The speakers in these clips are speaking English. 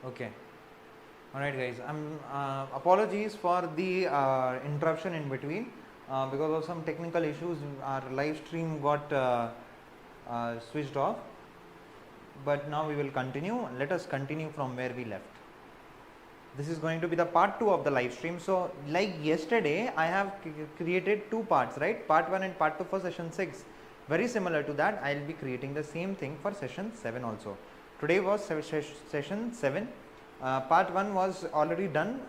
Okay. Alright guys, apologies for the interruption in between because of some technical issues. Our live stream got switched off, but now we will continue. Let us continue from where we left. This is going to be the part 2 of the live stream. So like yesterday I have created 2 parts, right? Part 1 and part 2 for session 6. Very similar to that, I will be creating the same thing for session 7 also. Today was session 7. Part 1 was already done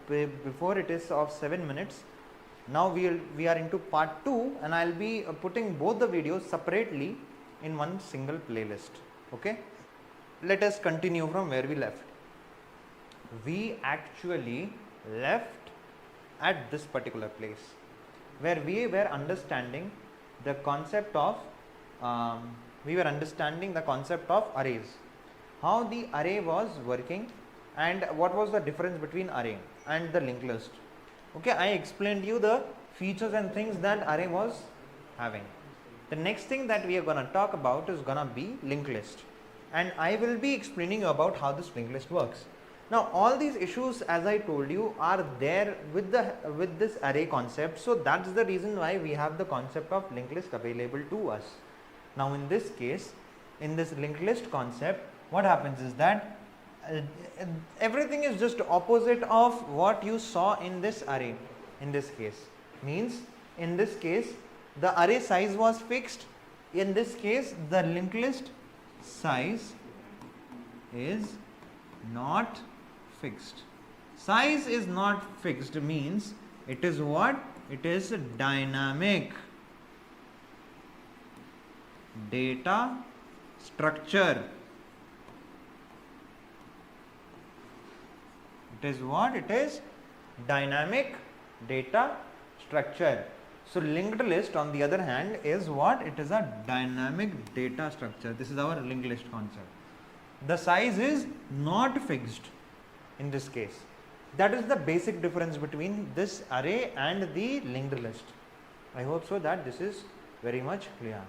before it is of 7 minutes. Now we are into part 2 and I will be putting both the videos separately in one single playlist. Okay, let us continue from where we left. We actually left at this particular place where we were understanding the concept of arrays, how the array was working and what was the difference between array and the linked list. Okay, I explained you the features and things that array was having. The next thing that we are going to talk about is going to be linked list, and I will be explaining you about how this linked list works. Now all these issues, as I told you, are there with this array concept, so that's the reason why we have the concept of linked list available to us. Now in this case, in this linked list concept, what happens is that everything is just opposite of what you saw in this array. In this case, means in this case the array size was fixed. In this case the linked list size is not fixed. Size is not fixed means it is what? It is dynamic data structure. It is what? It is dynamic data structure. So linked list on the other hand is what? It is a dynamic data structure. This is our linked list concept. The size is not fixed in this case. That is the basic difference between this array and the linked list. I hope so that this is very much clear.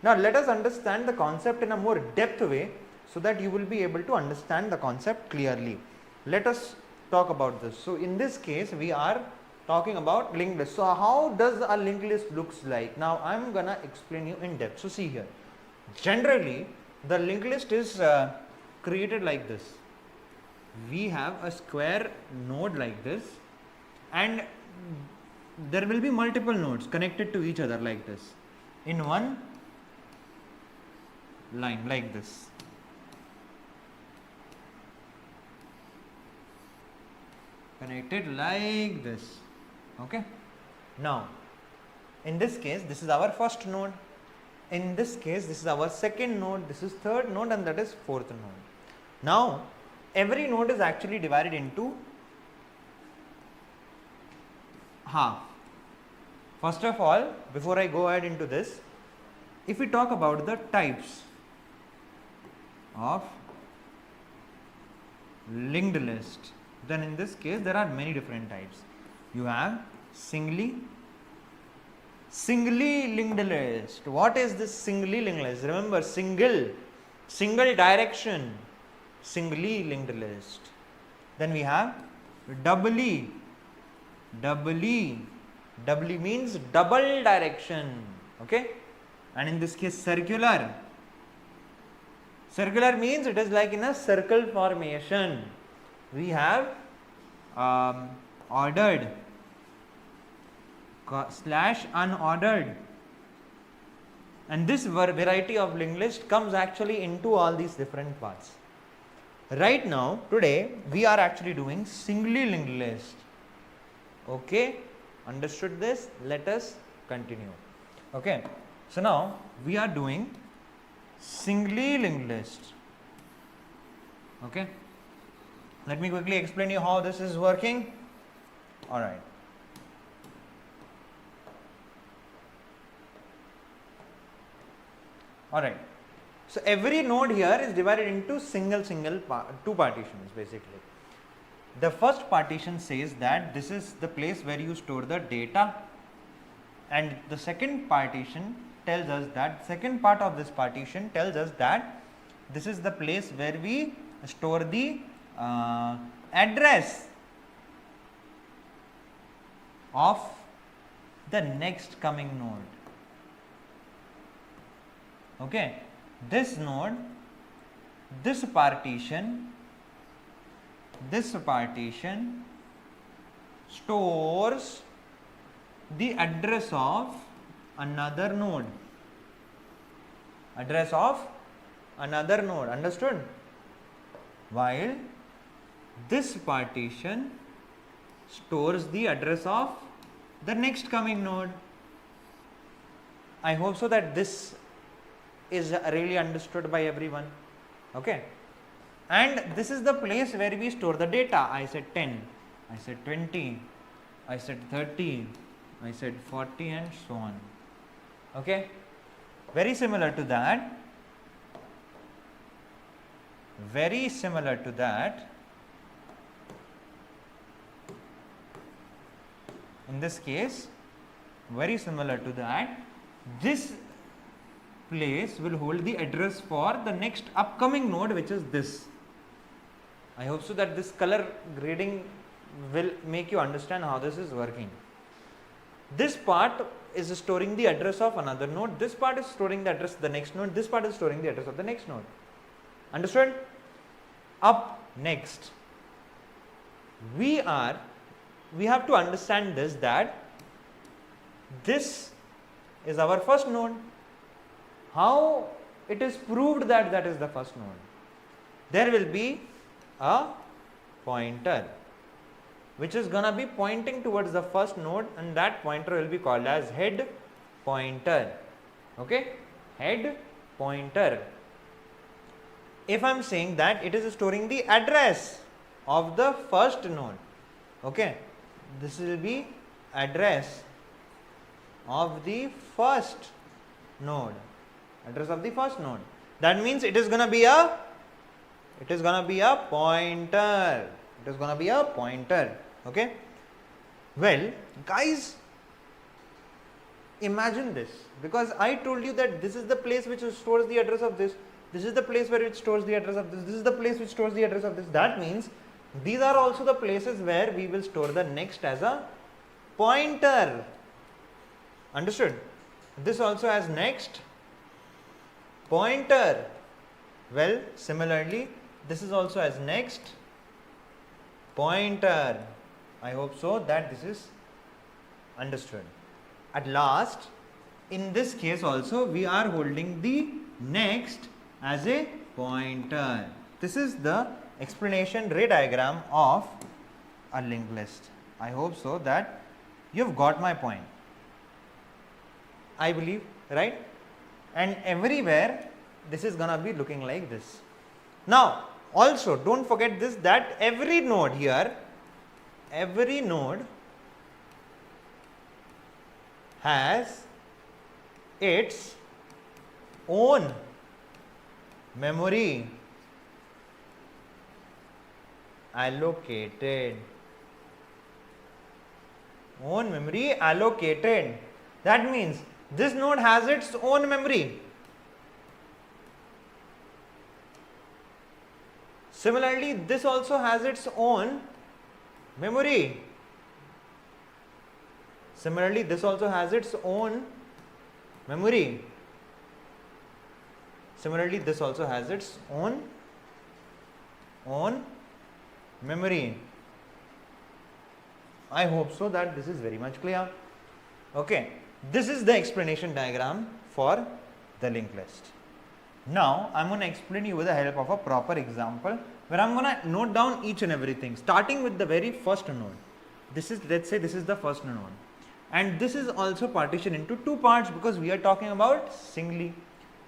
Now let us understand the concept in a more depth way so that you will be able to understand the concept clearly. Let us talk about this. So in this case we are talking about linked list. So how does a linked list looks like? Now I am gonna explain you in depth. So see here, generally the linked list is created like this. We have a square node like this and there will be multiple nodes connected to each other like this in one line like this. Connected like this. Okay. Now in this case this is our first node. In this case this is our second node, this is third node, and that is fourth node. Now every node is actually divided into half. First of all, before I go ahead into this, if we talk about the types of linked list, then in this case there are many different types. You have singly linked list. What is this singly linked list? Remember, single direction, singly linked list. Then we have doubly means double direction. Okay, and in this case circular means it is like in a circle formation. We have ordered slash unordered, and this variety of linked list comes actually into all these different parts. Right now today we are actually doing singly linked list. Okay, understood this? Let us continue. Okay, so now we are doing singly linked list. Okay, let me quickly explain you how this is working. All right. Alright, so every node here is divided into two partitions basically. The first partition says that this is the place where you store the data, and the second partition tells us that, second part of this partition tells us that this is the place where we store the address of the next coming node. Okay, this node, this partition stores the address of another node. Understood? While this partition stores the address of the next coming node. I hope so that this is really understood by everyone. Okay, and this is the place where we store the data. I said 10, I said 20, I said 30, I said 40, and so on. Okay, very similar to that, in this case, very similar to that, this place will hold the address for the next upcoming node, which is this. I hope so that this color grading will make you understand how this is working. This part is storing the address of another node, this part is storing the address of the next node, this part is storing the address of the next node. Understood? Up next, we have to understand this, that this is our first node. How it is proved that that is the first node? There will be a pointer which is going to be pointing towards the first node, and that pointer will be called as head pointer. Okay, head pointer. If I am saying that it is storing the address of the first node, okay, this will be address of the first node. That means it is going to be a pointer. Okay. Well, guys, imagine this, because I told you that this is the place which stores the address of this. This is the place where it stores the address of this. This is the place which stores the address of this. That means these are also the places where we will store the next as a pointer. Understood? This also has next pointer. Well, similarly, this is also as next pointer. I hope so that this is understood. At last, in this case also, we are holding the next as a pointer. This is the explanation ray diagram of a linked list. I hope so that you have got my point. I believe, right? And everywhere this is gonna be looking like this. Now, also don't forget this, that every node here, every node has its own memory allocated. That means this node has its own memory. Similarly, this also has its own memory. Similarly, this also has its own memory. Similarly, this also has its own memory. I hope so that this is very much clear. Okay, this is the explanation diagram for the linked list. Now, I am going to explain you with the help of a proper example where I am going to note down each and everything, starting with the very first node. This is, let's say this is the first node, and this is also partitioned into two parts because we are talking about singly.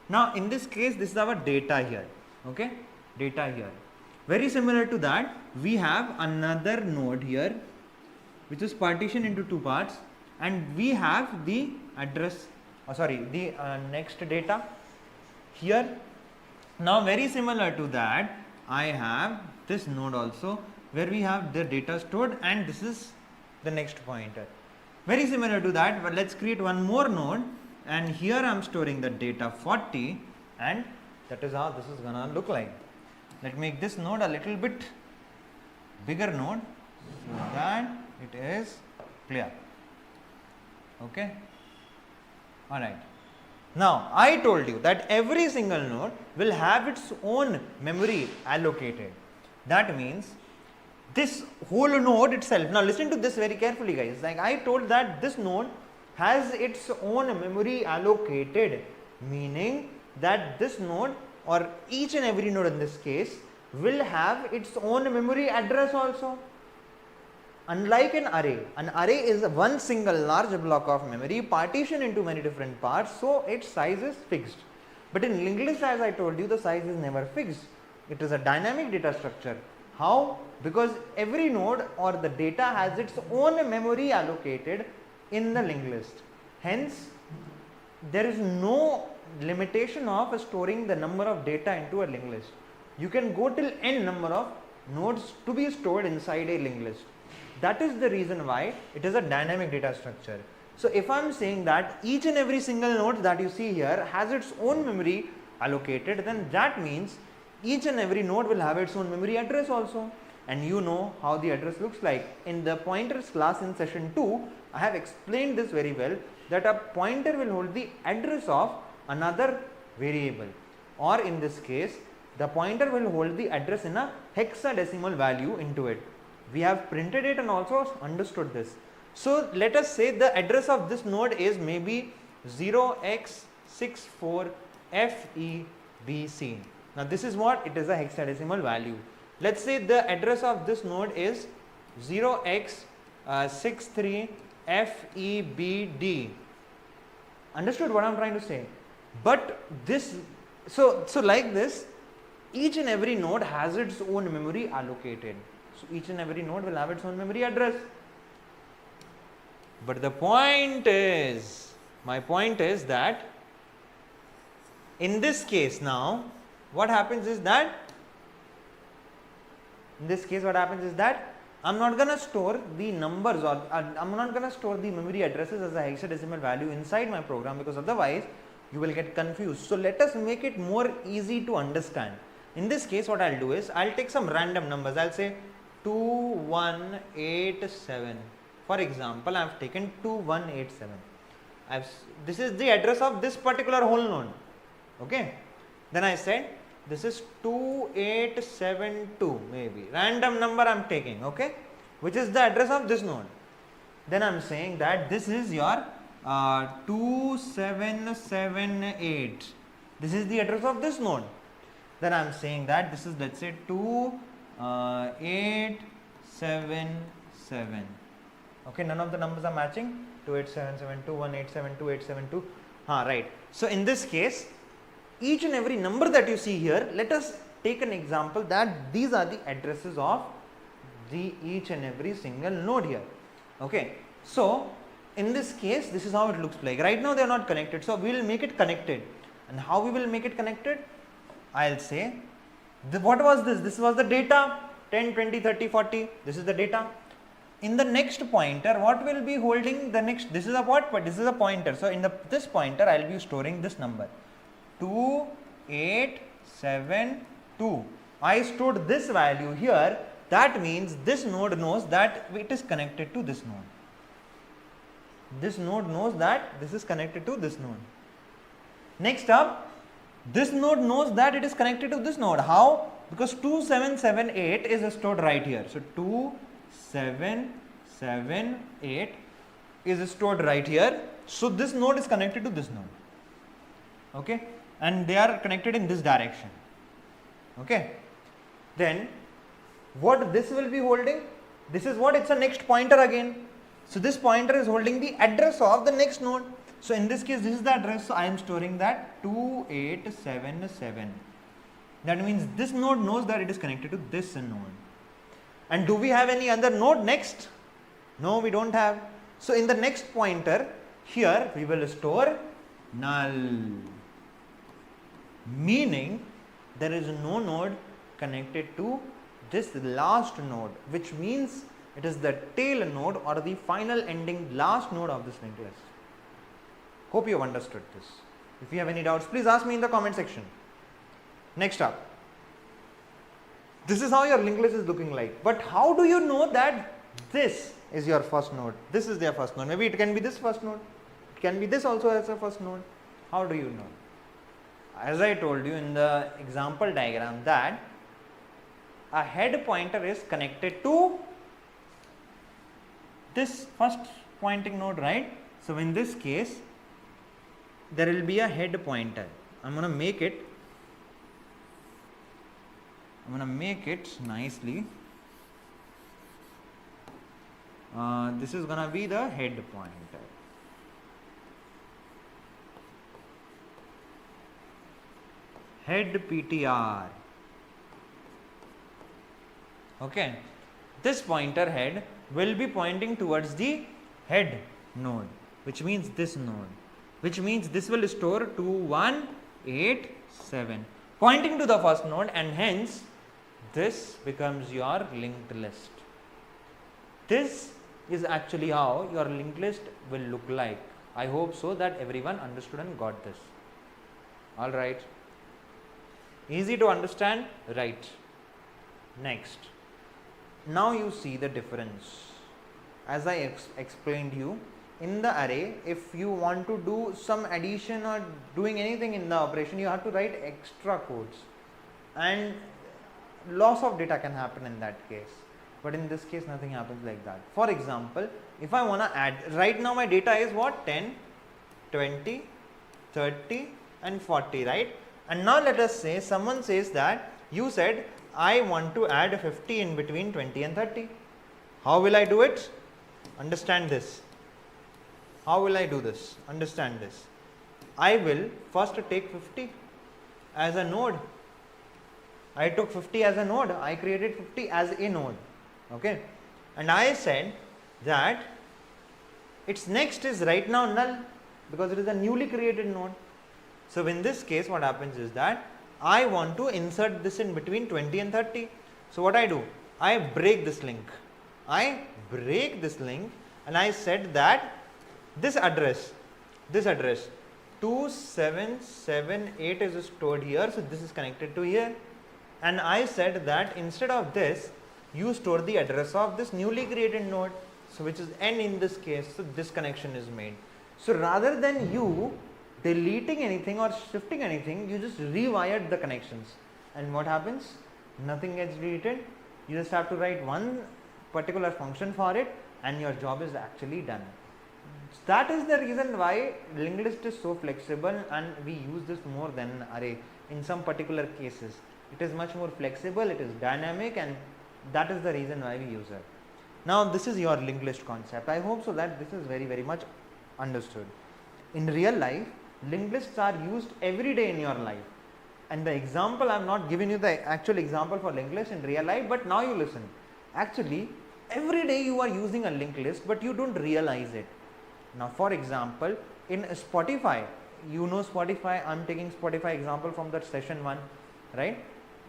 Now, in this case, this is our data here. Okay, data here. Very similar to that, we have another node here which is partitioned into two parts, and we have the address, the next data here. Now, very similar to that, I have this node also where we have the data stored, and this is the next pointer. Very similar to that, but let's create one more node, and here I am storing the data 40, and that is how this is gonna look like. Let me make this node a little bit bigger node so that it is clear. Okay. Alright. Now, I told you that every single node will have its own memory allocated. That means this whole node itself, now listen to this very carefully guys, like I told that this node has its own memory allocated, meaning that this node or each and every node in this case will have its own memory address also. Unlike an array is one single large block of memory partitioned into many different parts, so its size is fixed. But in linked list, as I told you, the size is never fixed. It is a dynamic data structure. How? Because every node or the data has its own memory allocated in the linked list. Hence, there is no limitation of storing the number of data into a linked list. You can go till n number of nodes to be stored inside a linked list. That is the reason why it is a dynamic data structure. So, if I am saying that each and every single node that you see here has its own memory allocated, then that means each and every node will have its own memory address also. And you know how the address looks like. In the pointers class in session 2, I have explained this very well, that a pointer will hold the address of another variable, or in this case the pointer will hold the address in a hexadecimal value into it. We have printed it and also understood this. So, let us say the address of this node is maybe 0x64FEBC. Now, this is what? It is a hexadecimal value. Let us say the address of this node is 0x63FEBD. Understood what I am trying to say? But this, so like this, each and every node has its own memory allocated. So, each and every node will have its own memory address. But the point is, my point is that in this case now, what happens is that, in this case what happens is that I am not going to store the numbers, or I am not going to store the memory addresses as a hexadecimal value inside my program, because otherwise you will get confused. So, let us make it more easy to understand. In this case what I will do is, I will take some random numbers, I will say 2187. For example, I have taken 2187. This is the address of this particular whole node. Okay. Then I said this is 2872, maybe random number I am taking, okay, which is the address of this node. Then I am saying that this is your 2778. This is the address of this node. Then I am saying that this is, let's say, 2877. Okay, none of the numbers are matching. 2877, 2187, 2872. Right. So, in this case, each and every number that you see here, let us take an example that these are the addresses of the each and every single node here. Okay. So, in this case, this is how it looks like. Right now, they are not connected. So, we will make it connected. And how we will make it connected? I will say, what was this? This was the data, 10, 20, 30, 40. This is the data. In the next pointer, what will be holding the next? This is a what? But this is a pointer. So, in this pointer, I will be storing this number 2872. I stored this value here. That means this node knows that it is connected to this node. This node knows that this is connected to this node. Next up, this node knows that it is connected to this node. How? Because 2778 is stored right here. So, 2778 is stored right here. So, this node is connected to this node. Okay. And they are connected in this direction. Okay. Then, what this will be holding? This is what? It's a next pointer again. So, this pointer is holding the address of the next node. So, in this case, this is the address. So, I am storing that 2877. That means this node knows that it is connected to this node. And do we have any other node next? No, we don't have. So, in the next pointer, here we will store null, meaning there is no node connected to this last node, which means it is the tail node or the final ending last node of this linked list. Hope you have understood this. If you have any doubts, please ask me in the comment section. Next up, This is how your linked list is looking like. But how do you know that this is your first node? This is their first node. Maybe it can be this first node. It can be this also as a first node. How do you know? As I told you in the example diagram that a head pointer is connected to this first pointing node, right? So in this case, there will be a head pointer. I'm going to make it nicely. This is going to be the head pointer. Head PTR. Okay. This pointer head will be pointing towards the head node, which means this node, which means this will store 2187 pointing to the first node, and hence this becomes your linked list. This is actually how your linked list will look like. I hope so that everyone understood and got this. Alright. Easy to understand? Right. Next. Now you see the difference. As I explained you, in the array, if you want to do some addition or doing anything in the operation, you have to write extra codes, and loss of data can happen in that case. But in this case, nothing happens like that. For example, if I want to add, right now my data is what? 10, 20, 30 and 40, right? And now let us say someone says that you said I want to add 50 in between 20 and 30. How will I do it? Understand this. How will I do this? Understand this. I will first take 50 as a node. I took 50 as a node. I created 50 as a node. Okay. And I said that its next is right now null because it is a newly created node. So in this case, what happens is that I want to insert this in between 20 and 30. So what I do? I break this link. And I said that this address 2778 is stored here, so this is connected to here. And I said that instead of this, you store the address of this newly created node, so which is n in this case, so this connection is made. So rather than you deleting anything or shifting anything, you just rewired the connections. And what happens? Nothing gets deleted. You just have to write one particular function for it and your job is actually done. That is the reason why linked list is so flexible, and we use this more than array in some particular cases. It is much more flexible, it is dynamic, and that is the reason why we use it. Now this is your linked list concept. I hope so that this is very much understood. In real life, linked lists are used every day in your life, and the example I have not given you the actual example for linked list in real life, but now you listen. Actually, every day you are using a linked list, but you don't realize it. Now for example, in Spotify, you know Spotify, I am taking Spotify example from that session 1, right?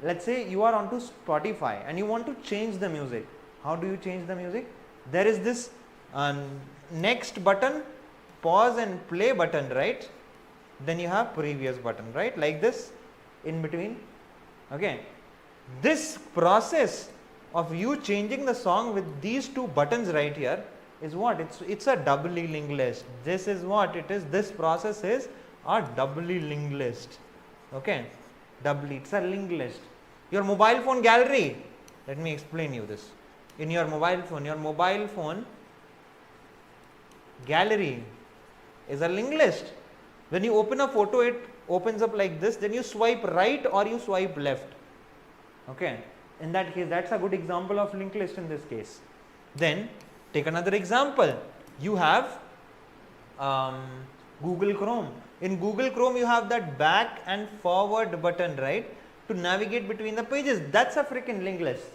Let's say you are onto Spotify and you want to change the music. How do you change the music? There is this next button, pause and play button, right? Then you have previous button, right? Like this in between. Okay. This process of you changing the song with these two buttons right here is what? It's a doubly linked list. This is what it is. This process is a doubly linked list. Okay. Doubly. It's a linked list. Your mobile phone gallery. Let me explain you this. In your mobile phone gallery is a linked list. When you open a photo, it opens up like this. Then you swipe right or you swipe left. Okay. In that case, that's a good example of linked list in this case. Then take another example. You have Google Chrome. In Google Chrome, you have that back and forward button, right? To navigate between the pages. That's a freaking linked list.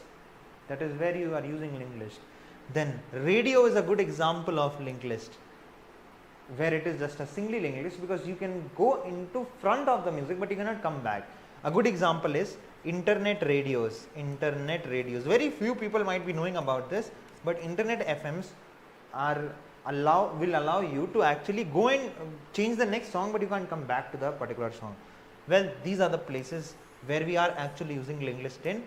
That is where you are using linked list. Then radio is a good example of linked list, where it is just a singly linked list because you can go into front of the music but you cannot come back. A good example is internet radios. Very few people might be knowing about this, but internet FMs will allow you to actually go and change the next song, but you can't come back to the particular song. Well, these are the places where we are actually using linked list in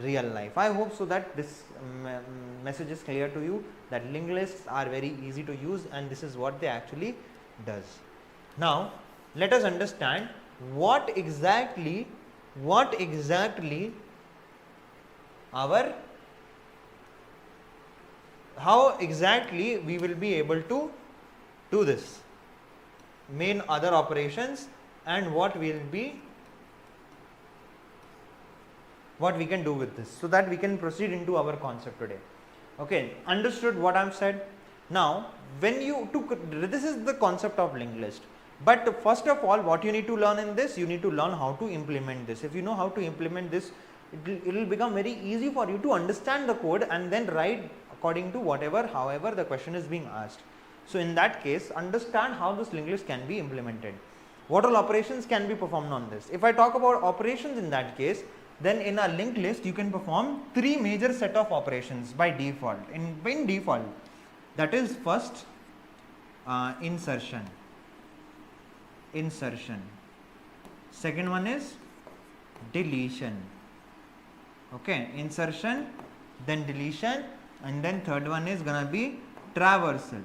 real life. I hope so that this message is clear to you, that linked lists are very easy to use and this is what they actually does. Now let us understand how exactly we will be able to do this main other operations and what we can do with this, so that we can proceed into our concept today. Okay, understood what I've said? Now when you this is the concept of linked list, but first of all what you need to learn in this, you need to learn how to implement this. If you know how to implement this, it will become very easy for you to understand the code and then write according to however the question is being asked. So in that case, understand how this linked list can be implemented. What all operations can be performed on this? If I talk about operations in that case, then in a linked list you can perform 3 major set of operations by default. In default, that is first insertion. Second one is deletion. Okay, insertion, then deletion, and then third one is gonna be traversal.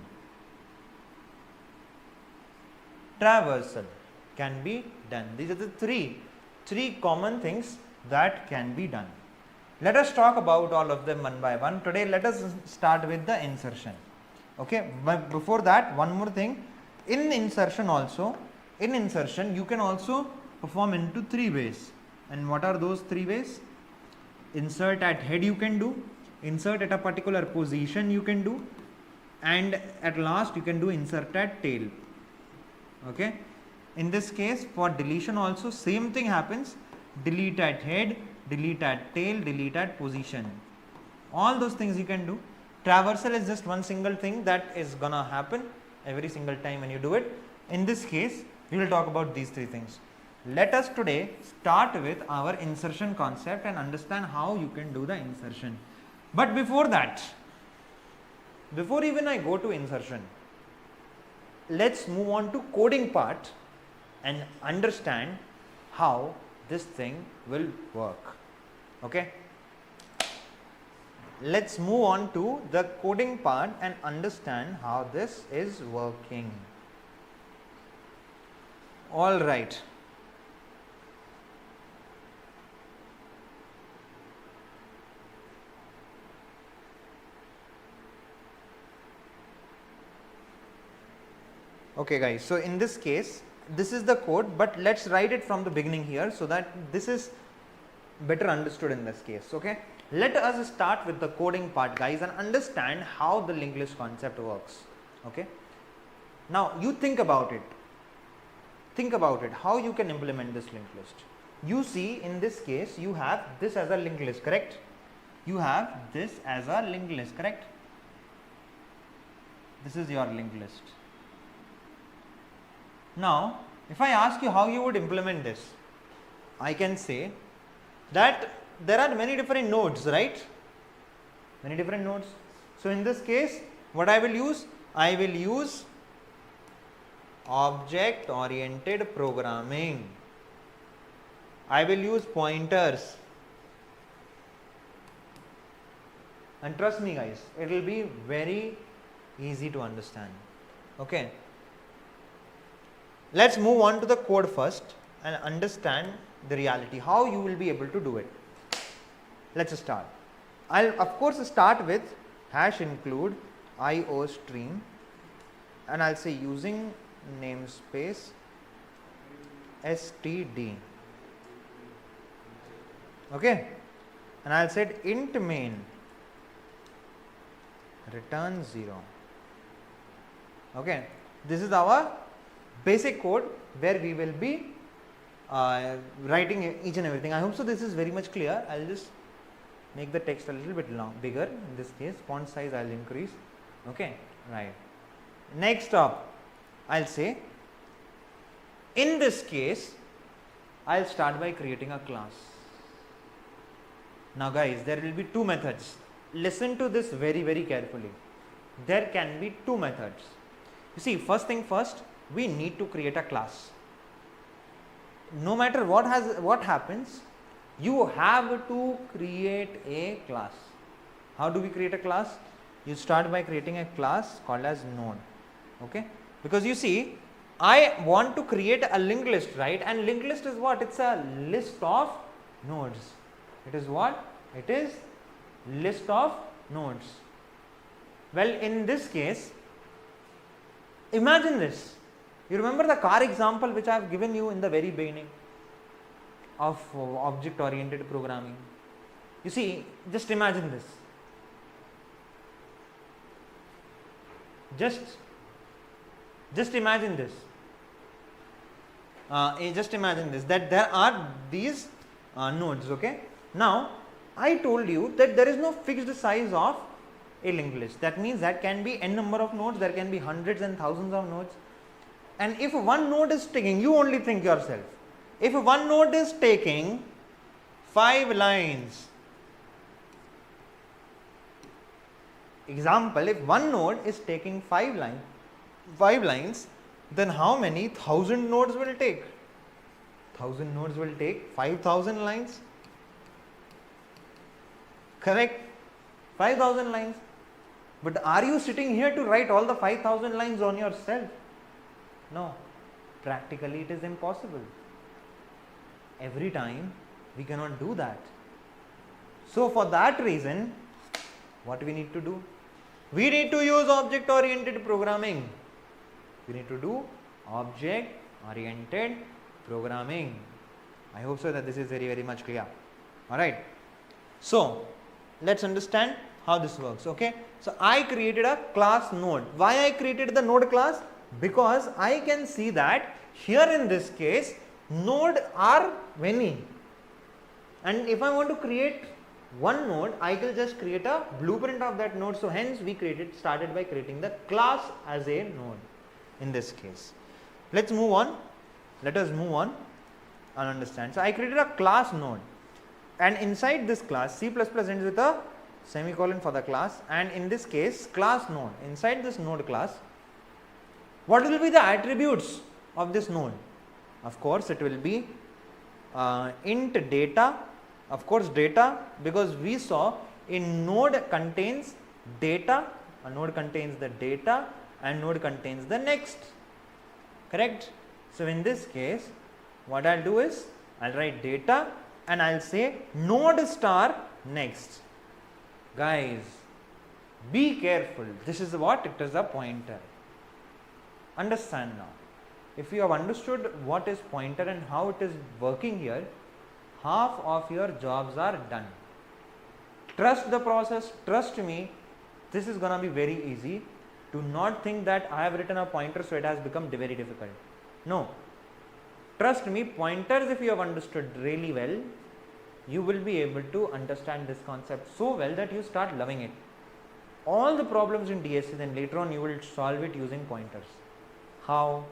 Traversal can be done. These are the three common things that can be done. Let us talk about all of them one by one. Today let us start with the insertion. Okay, but before that, one more thing. In insertion you can also perform into 3 ways. And what are those 3 ways? Insert at head you can do, insert at a particular position you can do, and at last you can do insert at tail. Okay, in this case for deletion also same thing happens. Delete at head, delete at tail, delete at position. All those things you can do. Traversal is just one single thing that is gonna happen every single time when you do it. In this case, we will talk about these 3 things. Let us today start with our insertion concept and understand how you can do the insertion. But before that, before even I go to insertion, let's move on to coding part and understand how this thing will work. Okay, let's move on to the coding part and understand how this is working. All right. Okay guys, so in this case, this is the code, but let's write it from the beginning here so that this is better understood in this case. Okay, let us start with the coding part guys and understand how the linked list concept works. Okay, now you think about it, how you can implement this linked list. You see in this case you have this as a linked list, correct? You have this as a linked list, correct? This is your linked list. Now if I ask you how you would implement this, I can say that there are many different nodes, right? Many different nodes. So in this case, what I will use? I will use object oriented programming. I will use pointers. And trust me guys, it will be very easy to understand. Okay. Let's move on to the code first and understand the reality, how you will be able to do it. Let's start. I'll of course start with hash include IOStream and I'll say using namespace std. Okay, and I'll set int main return 0. Okay, this is our basic code where we will be writing each and everything. I hope so this is very much clear. I'll just make the text a little bit bigger. In this case, font size I'll increase. Okay, right. Next up, I'll say in this case I'll start by creating a class. Now guys, there will be 2 methods. Listen to this very carefully. There can be 2 methods. You see, first thing first, we need to create a class. No matter what happens, you have to create a class. How do we create a class? You start by creating a class called as node. Okay, because you see, I want to create a linked list, right? And linked list is what? It's a list of nodes. It is what? It is list of nodes. Well, in this case, imagine this. You remember the car example which I have given you in the very beginning of object oriented programming. You see, just imagine this. Just imagine this. Just imagine this, that there are these nodes. Okay. Now, I told you that there is no fixed size of a linked list. That means that can be n number of nodes, there can be hundreds and thousands of nodes. And if one node is taking, you only think yourself, if one node is taking 5 lines, example, if one node is taking 5 lines, then how many 1000 nodes will take? 1000 nodes will take 5000 lines. Correct? 5000 lines. But are you sitting here to write all the 5000 lines on yourself? No. Practically it is impossible. Every time we cannot do that. So for that reason, what we need to do? We need to use object oriented programming. We need to do object oriented programming. I hope so that this is very, very much clear. Alright. So let's understand how this works. Okay. So I created a class node. Why I created the node class? Because I can see that here in this case node are many, and if I want to create one node, I will just create a blueprint of that node. So hence we started by creating the class as a node in this case. Let's move on. Let us move on and understand. So I created a class node, and inside this class, C++ ends with a semicolon for the class, and in this case class node. Inside this node class, what will be the attributes of this node? Of course, it will be int data. Of course, data, because we saw a node contains data, a node contains the data, and node contains the next. Correct? So in this case, what I'll do is I'll write data and I'll say node star next. Guys, be careful. This is what? It is a pointer. Understand now. If you have understood what is pointer and how it is working here, half of your jobs are done. Trust the process, trust me, this is gonna be very easy. Do not think that I have written a pointer so it has become very difficult. No. Trust me, pointers, if you have understood really well, you will be able to understand this concept so well that you start loving it. All the problems in DSA, then later on you will solve it using pointers. How?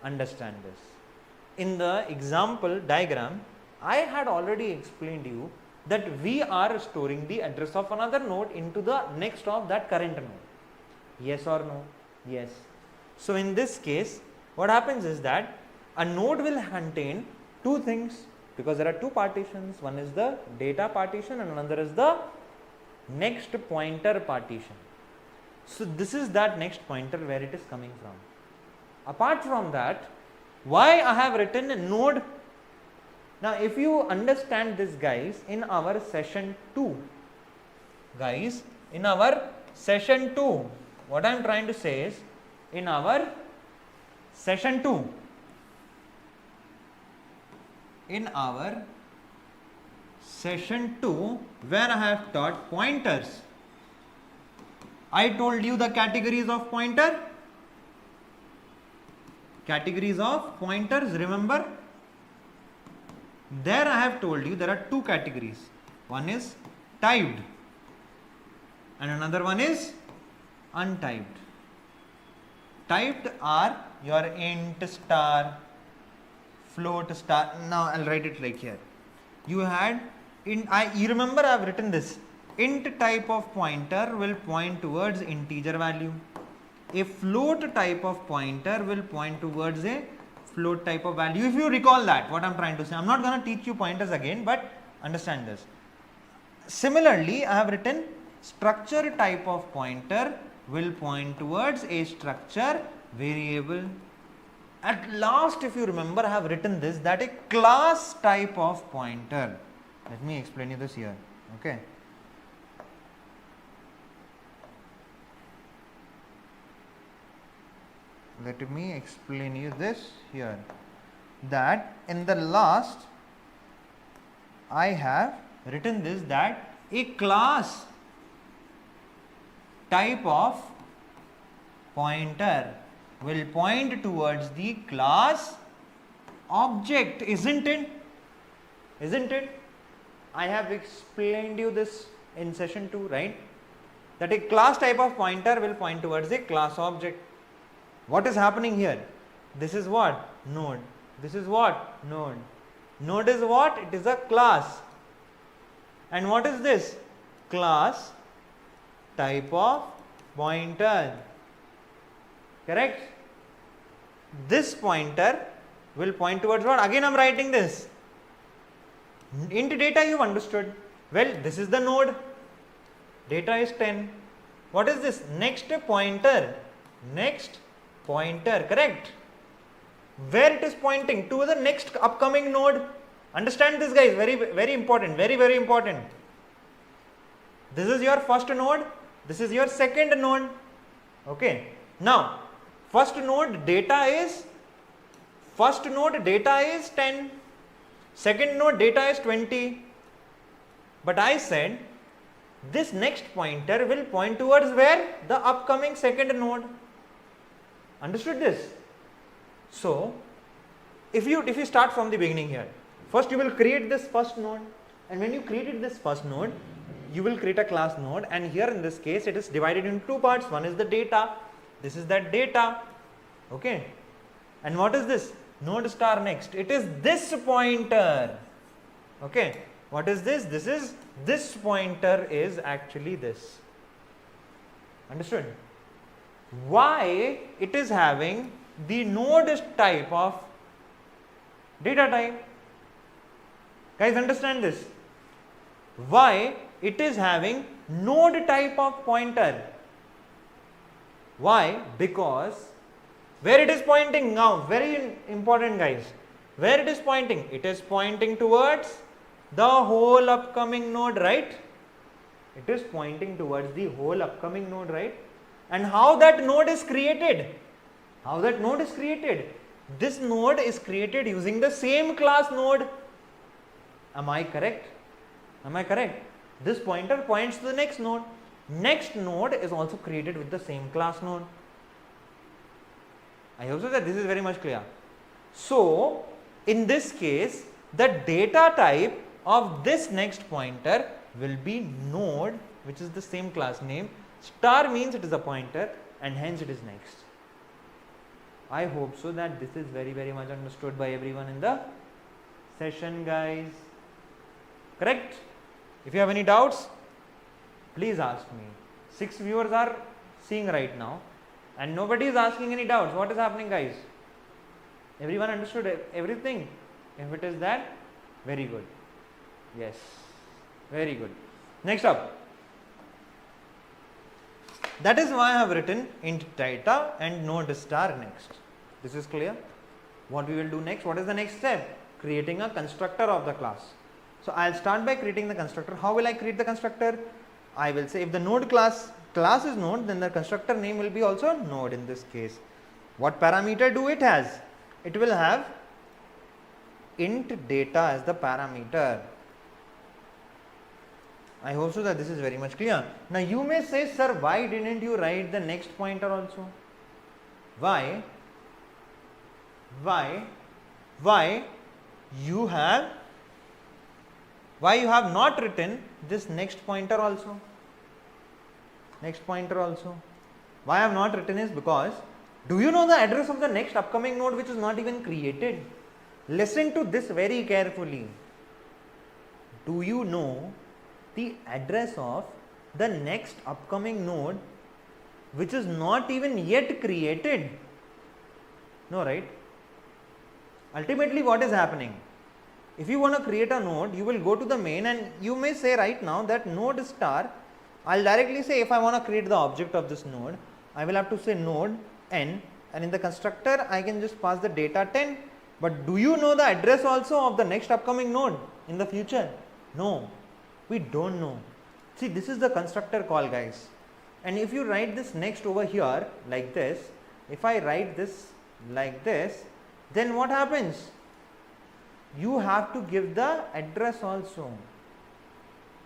Understand this. In the example diagram, I had already explained to you that we are storing the address of another node into the next of that current node. Yes or no? Yes. So in this case, what happens is that a node will contain two things, because there are two partitions. One is the data partition and another is the next pointer partition. So this is that next pointer where it is coming from. Apart from that, why I have written a node? Now if you understand this, guys, in our session 2, what I am trying to say is, in our session 2, where I have taught pointers, I told you the categories of pointers, remember? There I have told you there are two categories. One is typed and another one is untyped. Typed are your int star, float star. Now I'll write it like here. You had you remember I have written this. Int type of pointer will point towards integer value. A float type of pointer will point towards a float type of value. If you recall that, what I'm trying to say, I'm not going to teach you pointers again, but Understand this. Similarly, I have written structure type of pointer will point towards a structure variable. At last, if you remember, I have written this, that a class type of pointer. Let me explain you this here. Okay. Let me explain you this here, that in the last I have written this, that a class type of pointer will point towards the class object, isn't it? Isn't it? I have explained you this in session 2, right? That a class type of pointer will point towards a class object. What is happening here? This is what? Node. This is what? Node. Node is what? It is a class. And what is this? Class type of pointer. Correct? This pointer will point towards what? Again I am writing this. Int data you have understood. Well, this is the node. Data is 10. What is this? Next pointer. Next pointer, correct? Where it is pointing? To the next upcoming node. Understand this, guys, very important, very important. This is your first node, this is your second node. Okay. Now, first node data is 10, second node data is 20. But I said this next pointer will point towards where? The upcoming second node. Understood this? So, if you start from the beginning here, first you will create this first node, and when you created this first node, you will create a class node, and here in this case it is divided into two parts. One is the data, this is that data, okay, and what is this? Node star next, it is this pointer, okay. What is this? This pointer is actually this. Understood? Why it is having the node type of data type? Guys, understand this. Why it is having node type of pointer? Why? Because where it is pointing now, very important, guys. Where it is pointing? It is pointing towards the whole upcoming node, right? It is pointing towards the whole upcoming node, right? And how that node is created? How that node is created? This node is created using the same class node. Am I correct? Am I correct? This pointer points to the next node. Next node is also created with the same class node. I hope so that this is very much clear. So, in this case, the data type of this next pointer will be node, which is the same class name. Star means it is a pointer, and hence it is next. I hope so that this is very much understood by everyone in the session, guys. Correct? If you have any doubts, please ask me. 6 viewers are seeing right now, and nobody is asking any doubts. What is happening, guys? Everyone understood everything? If it is that, very good. Yes, very good. Next up. That is why I have written int data and node star next. This is clear. What we will do next? What is the next step? Creating a constructor of the class. So I will start by creating the constructor. How will I create the constructor? I will say if the node class is node, then the constructor name will be also node in this case. What parameter do it has? It will have int data as the parameter. I hope so that this is very much clear. Now you may say, sir, why didn't you write the next pointer also? Why you have not written this next pointer also? Next pointer also. Why I have not written is because, do you know the address of the next upcoming node which is not even created? Listen to this very carefully. Do you know the address of the next upcoming node which is not even yet created? No, right? Ultimately, what is happening? if you want to create a node, you will go to the main and you may say right now that node star, I'll directly say if I want to create the object of this node, I will have to say node n, and in the constructor I can just pass the data 10. But do you know the address also of the next upcoming node in the future? No, we don't know. See, this is the constructor call, guys. And if you write this next over here like this, if I write this like this, then what happens? You have to give the address also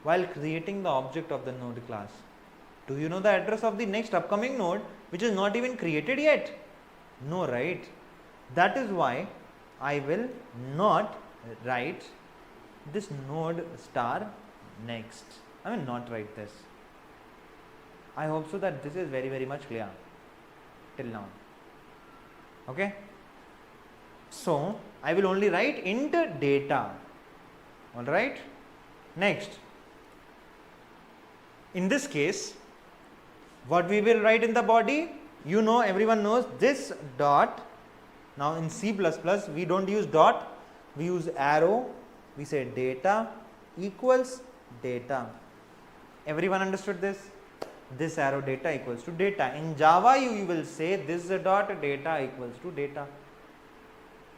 while creating the object of the node class. Do you know the address of the next upcoming node which is not even created yet? No, right? That is why I will not write this node star next. I will not write this. I hope so that this is very, very much clear till now. Okay. So I will only write int data. All right. Next, in this case, what we will write in the body, you know, everyone knows this dot. Now in C++ we don't use dot, we use arrow. We say data equals data. Everyone understood this? This arrow data equals to data. In Java you will say this dot data equals to data.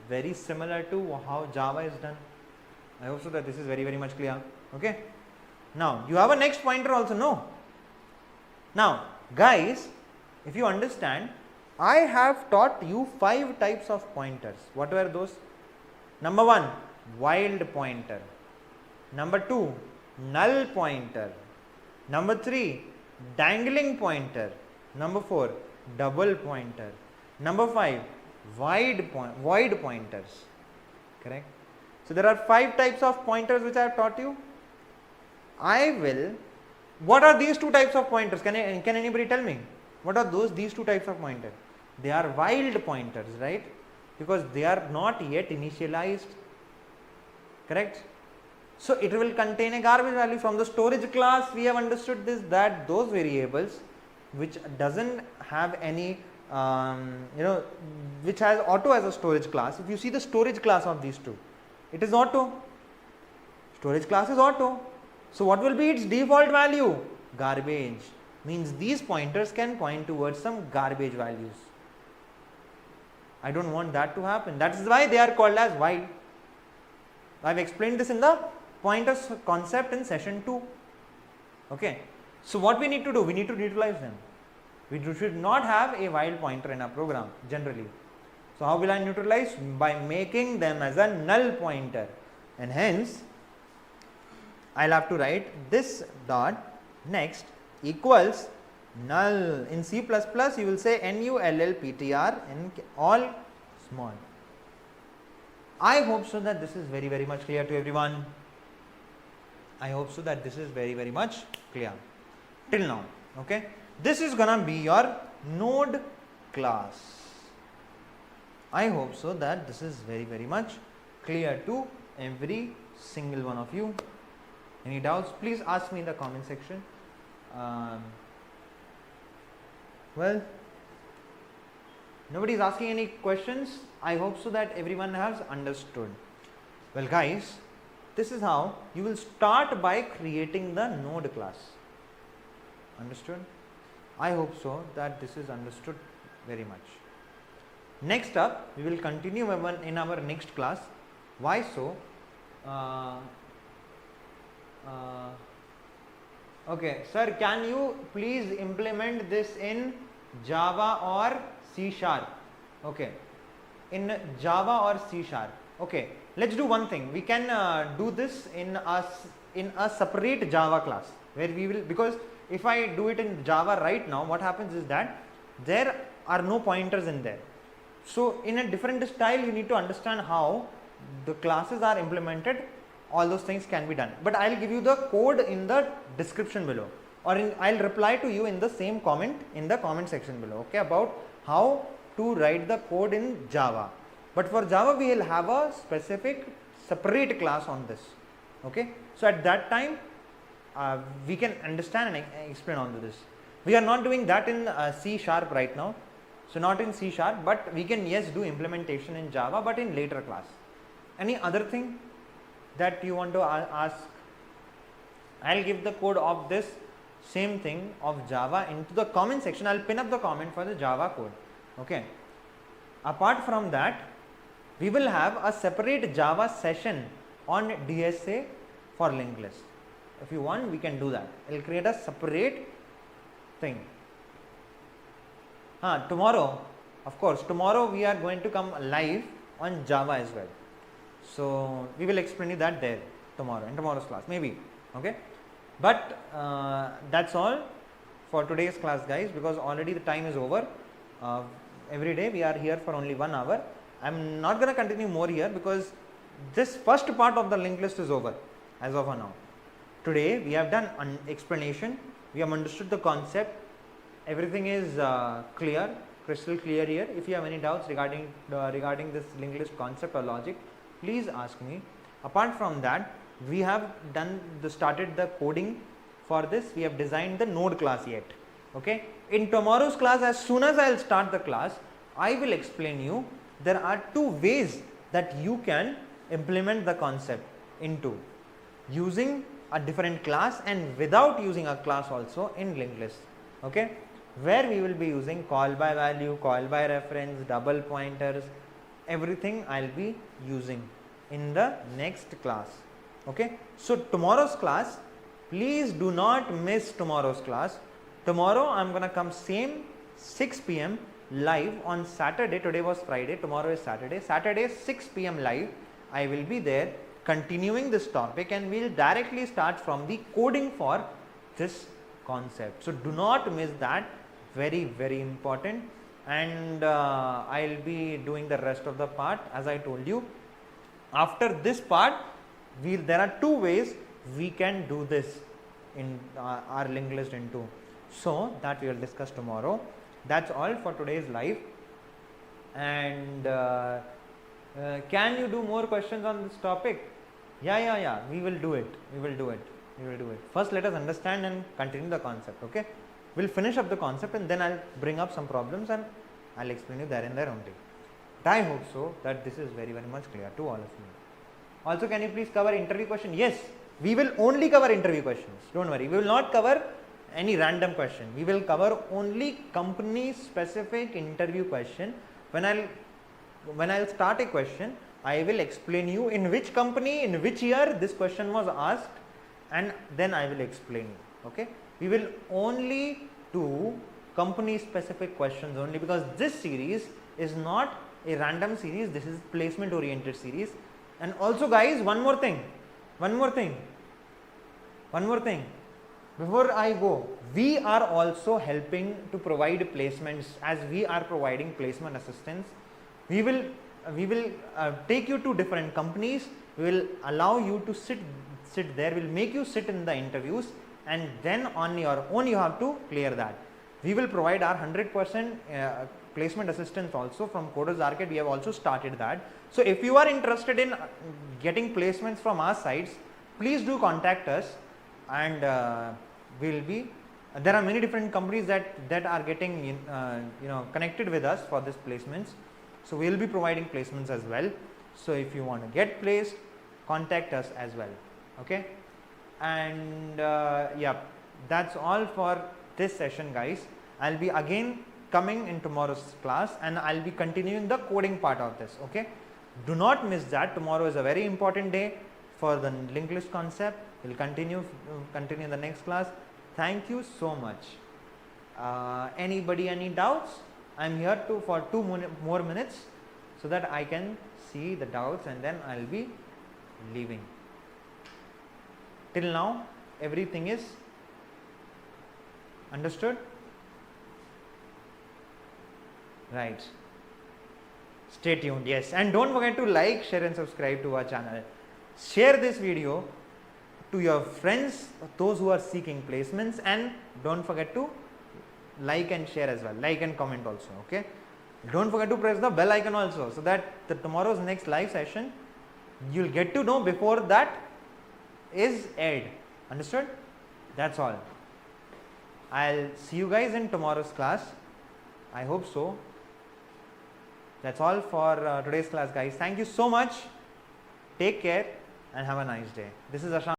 Very similar to how Java is done. I hope so that this is very, very much clear. Okay. Now you have a next pointer also, no? Now guys, if you understand, I have taught you 5 types of pointers. What were those? Number 1, wild pointer. Number 2, null pointer. Number 3, dangling pointer. Number 4, double pointer. Number 5, void pointers. Correct? So there are 5 types of pointers which I have taught you. What are these 2 types of pointers? Can anybody tell me? What are these 2 types of pointers? They are wild pointers, right? Because they are not yet initialized. Correct? So it will contain a garbage value. From the storage class we have understood this, that those variables which doesn't have any which has auto as a storage class. If you see the storage class of these 2, it is auto. Storage class is auto. So what will be its default value? Garbage. Means these pointers can point towards some garbage values. I don't want that to happen. That is why they are called as wild. I have explained this in the pointers concept in session 2. Okay. So what we need to do? We need to neutralize them. We should not have a wild pointer in our program generally. So how will I neutralize? By making them as a null pointer, and hence I will have to write this dot next equals null. In C++ you will say nullptr in all small. I hope so that this is very, very much clear to everyone. I hope so that this is very, very much clear till now. Okay. This is gonna be your node class. I hope so that this is very, very much clear to every single one of you. Any doubts? Please ask me in the comment section. Well, nobody is asking any questions. I hope so that everyone has understood. Well guys, this is how you will start by creating the node class. Understood? I hope so that this is understood very much. Next up, we will continue in our next class. Why so? Okay, sir, can you please implement this in Java or C#? Okay, in Java or C#. Okay, let's do one thing. We can do this in a separate Java class, where we will, because if I do it in Java right now, what happens is that there are no pointers in there. So in a different style, you need to understand how the classes are implemented. All those things can be done, but I will give you the code in the description below, or I will reply to you in the same comment in the comment section below, okay, about how to write the code in Java. But for Java we will have a specific separate class on this. Okay, so at that time we can understand and explain on this. We are not doing that in C# right now, so not in C#, but we can, yes, do implementation in Java, but in later class. Any other thing? that you want to ask, I'll give the code of this same thing of Java into the comment section. I'll pin up the comment for the Java code. Okay. Apart from that, we will have a separate Java session on DSA for linked list. If you want, we can do that. I'll create a separate thing. Tomorrow, of course, tomorrow we are going to come live on Java as well. So we will explain you that there tomorrow in tomorrow's class, maybe. Okay. But that's all for today's class, guys, because already the time is over. Every day we are here for only 1 hour. I'm not going to continue more here because this first part of the linked list is over as of now. Today we have done an explanation, we have understood the concept, everything is clear, crystal clear here. If you have any doubts regarding this linked list concept or logic, please ask me. Apart from that, we have started the coding for this. We have designed the node class yet. Okay. In tomorrow's class, as soon as I will start the class, I will explain you there are 2 ways that you can implement the concept into using a different class and without using a class also in linked list. Okay. Where we will be using call by value, call by reference, double pointers, everything I will be using in the next class. Okay. So tomorrow's class, please do not miss tomorrow's class. Tomorrow I am going to come same 6 p.m. live on Saturday. Today was Friday, tomorrow is Saturday. Saturday 6 p.m. live. I will be there continuing this topic and we will directly start from the coding for this concept. So do not miss that, very important. And I will be doing the rest of the part as I told you. After this part, there are 2 ways we can do this in our linked list into. So that we will discuss tomorrow. That's all for today's live. And can you do more questions on this topic? Yeah. We will do it. First, let us understand and continue the concept. Okay. We'll finish up the concept and then I'll bring up some problems and I'll explain you there and there only. I hope so that this is very much clear to all of you. Also, can you please cover interview question? Yes, we will only cover interview questions. Don't worry, we will not cover any random question. We will cover only company specific interview question. When I'll start a question, I will explain you in which company, in which year this question was asked, and then I will explain you. Okay. We will only do company specific questions only because this series is not a random series. This is placement oriented series. And also, guys, one more thing. Before I go, we are also helping to provide placements. As we are providing placement assistance, we will take you to different companies. We will allow you to sit there. We will make you sit in the interviews, and then on your own you have to clear that. We will provide our 100% placement assistance also from Coders Arcade. We have also started that. So if you are interested in getting placements from our sites, please do contact us, and there are many different companies that are getting connected with us for this placements. So we will be providing placements as well. So if you want to get placed, contact us as well. Okay. And yeah, that's all for this session, guys. I'll be again coming in tomorrow's class and I'll be continuing the coding part of this. Okay. Do not miss that. Tomorrow is a very important day for the linked list concept. We'll continue in the next class. Thank you so much. Anybody any doubts? I'm here for 2 more minutes so that I can see the doubts and then I'll be leaving. Till now everything is understood? Right. Stay tuned. Yes, and don't forget to like, share and subscribe to our channel. Share this video to your friends, those who are seeking placements, and don't forget to like and share as well, like and comment also. Okay. Don't forget to press the bell icon also, so that tomorrow's next live session you'll get to know before that is aired. Understood? That's all. I'll see you guys in tomorrow's class. I hope so. That's all for today's class, guys. Thank you so much. Take care and have a nice day. This is Ashan.